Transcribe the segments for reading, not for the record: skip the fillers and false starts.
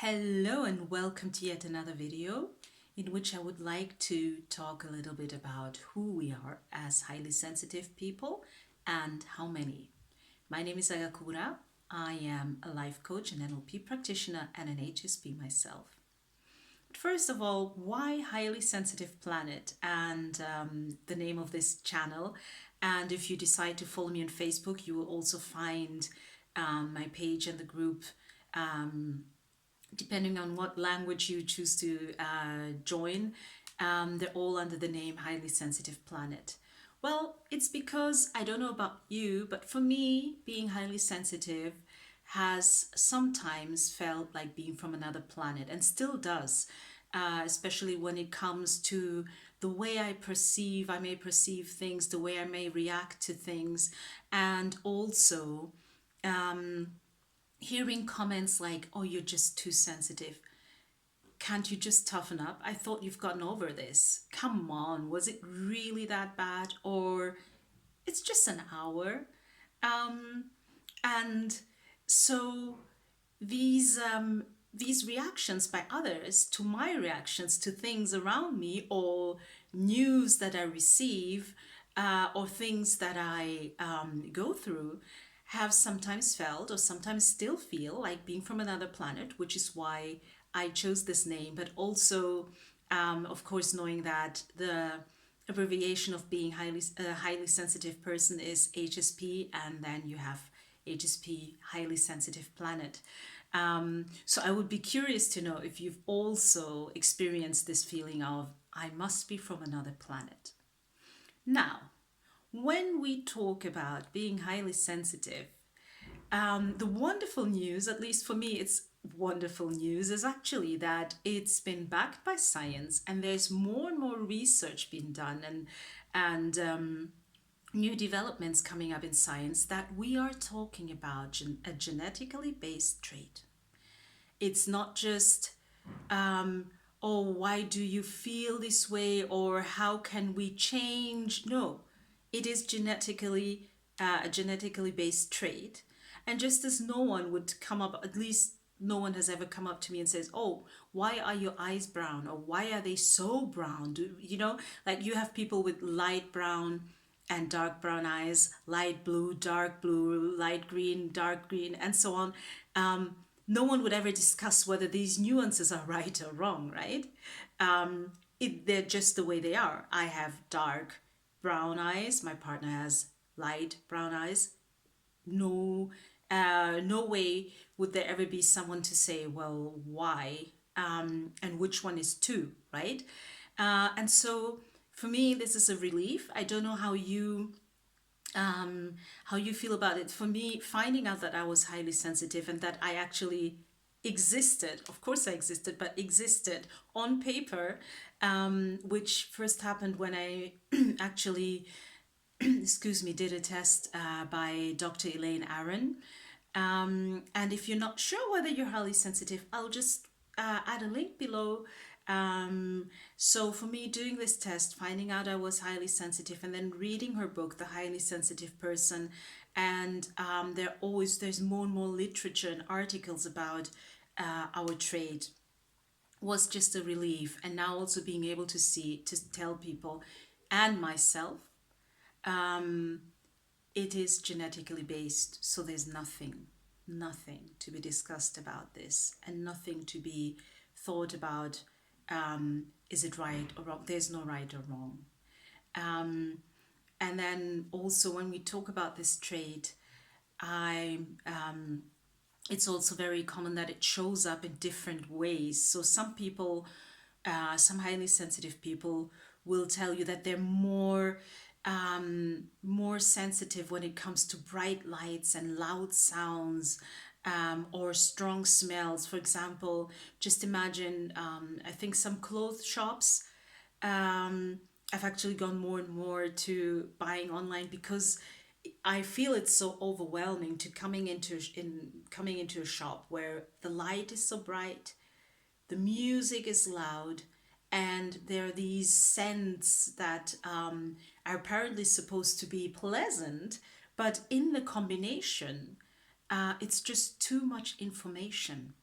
Hello and welcome to yet another video in which I would like to talk a little bit about who we are as highly sensitive people and how many. My name is Agakura. I am a life coach, an NLP practitioner, and an HSP myself. But first of all, why highly sensitive planet and the name of this channel? And if you decide to follow me on Facebook, you will also find my page and the group depending on what language you choose to join. They're all under the name Highly Sensitive Planet. Well, it's because I don't know about you, but for me, being highly sensitive has sometimes felt like being from another planet and still does, especially when it comes to the way I may perceive things, the way I may react to things, and also hearing comments like, oh, you're just too sensitive. Can't you just toughen up? I thought you've gotten over this. Come on, was it really that bad? Or it's just an hour. And so these reactions by others to my reactions to things around me or news that I receive or things that I go through have sometimes felt or sometimes still feel like being from another planet, which is why I chose this name, but also, of course, knowing that the abbreviation of being a highly sensitive person is HSP, and then you have HSP, highly sensitive planet. So I would be curious to know if you've also experienced this feeling of, I must be from another planet. Now, when we talk about being highly sensitive, the wonderful news, at least for me, it's wonderful news, is actually that it's been backed by science and there's more and more research being done and new developments coming up in science that we are talking about a genetically based trait. It's not just, oh, why do you feel this way or how can we change? No, it is a genetically based trait. And just as no one would come up, at least no one has ever come up to me and says, oh, why are your eyes brown? Or why are they so brown? Like you have people with light brown and dark brown eyes, light blue, light green, dark green, and so on. No one would ever discuss whether these nuances are right or wrong, right? They're just the way they are. I have dark brown eyes. My partner has light brown eyes. No way would there ever be someone to say, well, why? And which one is two, right? And so for me, this is a relief. I don't know how you feel about it. For me, finding out that I was highly sensitive and that I actually existed, of course I existed, but existed on paper, which first happened when I actually, excuse me, did a test by Dr. Elaine Aron. And if you're not sure whether you're highly sensitive, I'll just add a link below. So for me, doing this test, finding out I was highly sensitive, and then reading her book, The Highly Sensitive Person, and there's more and more literature and articles about our trait, was just a relief. And now also being able to tell people and myself, it is genetically based, so there's nothing to be discussed about this and nothing to be thought about. Is it right or wrong? There's no right or wrong. And then also when we talk about this trait, it's also very common that it shows up in different ways. So some people, some highly sensitive people will tell you that they're more sensitive when it comes to bright lights and loud sounds, or strong smells. For example, just imagine, I think some clothes shops, I've actually gone more and more to buying online because I feel it's so overwhelming to coming into a shop where the light is so bright, the music is loud, and there are these scents that are apparently supposed to be pleasant, but in the combination, it's just too much information.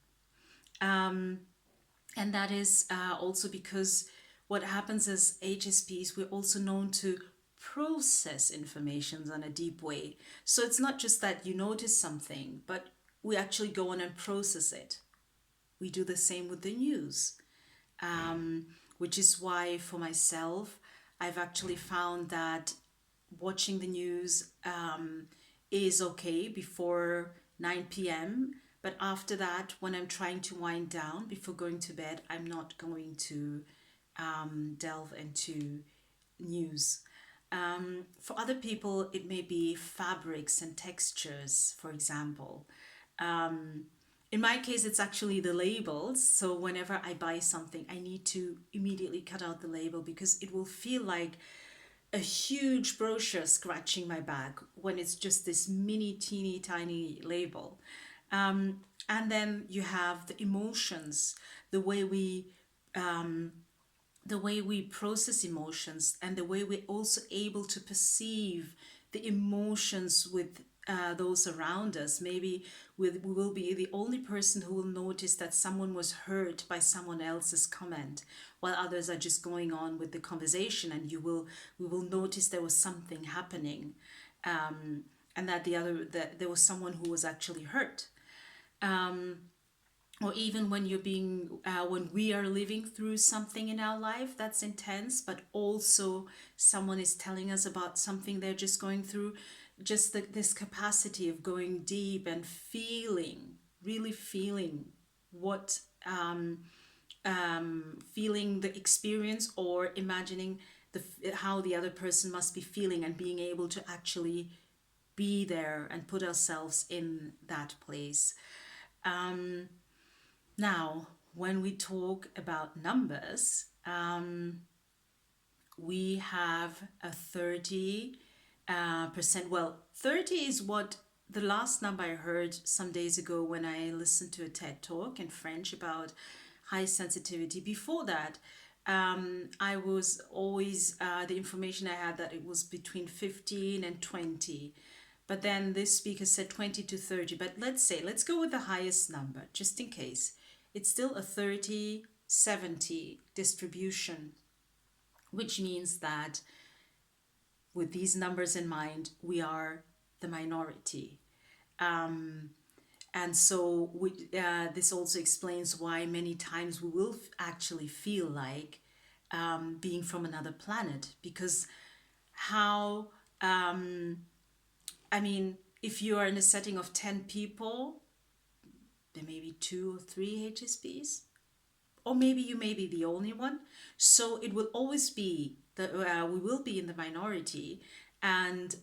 And that is also because what happens as HSPs, we're also known to process information in a deep way. So it's not just that you notice something, but we actually go on and process it. We do the same with the news, which is why for myself, I've actually found that watching the news is okay before 9 p.m. But after that, when I'm trying to wind down before going to bed, I'm not going to delve into news. For other people, it may be fabrics and textures, for example. In my case, it's actually the labels. So whenever I buy something, I need to immediately cut out the label because it will feel like a huge brochure scratching my back when it's just this mini, teeny, tiny label. And then you have the emotions, the way we the way we process emotions and the way we're also able to perceive the emotions with those around us. Maybe we will be the only person who will notice that someone was hurt by someone else's comment, while others are just going on with the conversation, and we will notice there was something happening, and that there was someone who was actually hurt. Or even when when we are living through something in our life that's intense, but also someone is telling us about something they're just going through, just this capacity of going deep and feeling, really feeling what feeling the experience, or imagining how the other person must be feeling, and being able to actually be there and put ourselves in that place. Now, when we talk about numbers, we have a 30 percent. Well, 30 is what the last number I heard some days ago when I listened to a TED talk in French about high sensitivity. Before that, I was always, the information I had that it was between 15 and 20. But then this speaker said 20 to 30. But let's go with the highest number, just in case. It's still a 30-70 distribution, which means that with these numbers in mind, we are the minority. And so this also explains why many times we will actually feel like being from another planet, because how, I mean, if you are in a setting of 10 people, there may be 2 or 3 HSPs, or maybe you may be the only one. So it will always be that we will be in the minority, and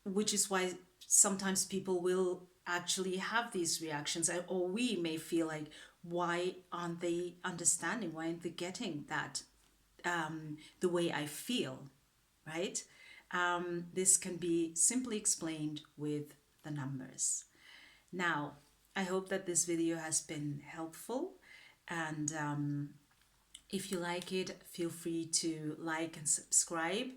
which is why sometimes people will actually have these reactions, or we may feel like, why aren't they understanding? Why aren't they getting that the way I feel, right? This can be simply explained with the numbers. Now, I hope that this video has been helpful, and if you like it, feel free to like and subscribe,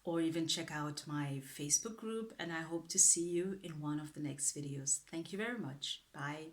or even check out my Facebook group, and I hope to see you in one of the next videos. Thank you very much. Bye.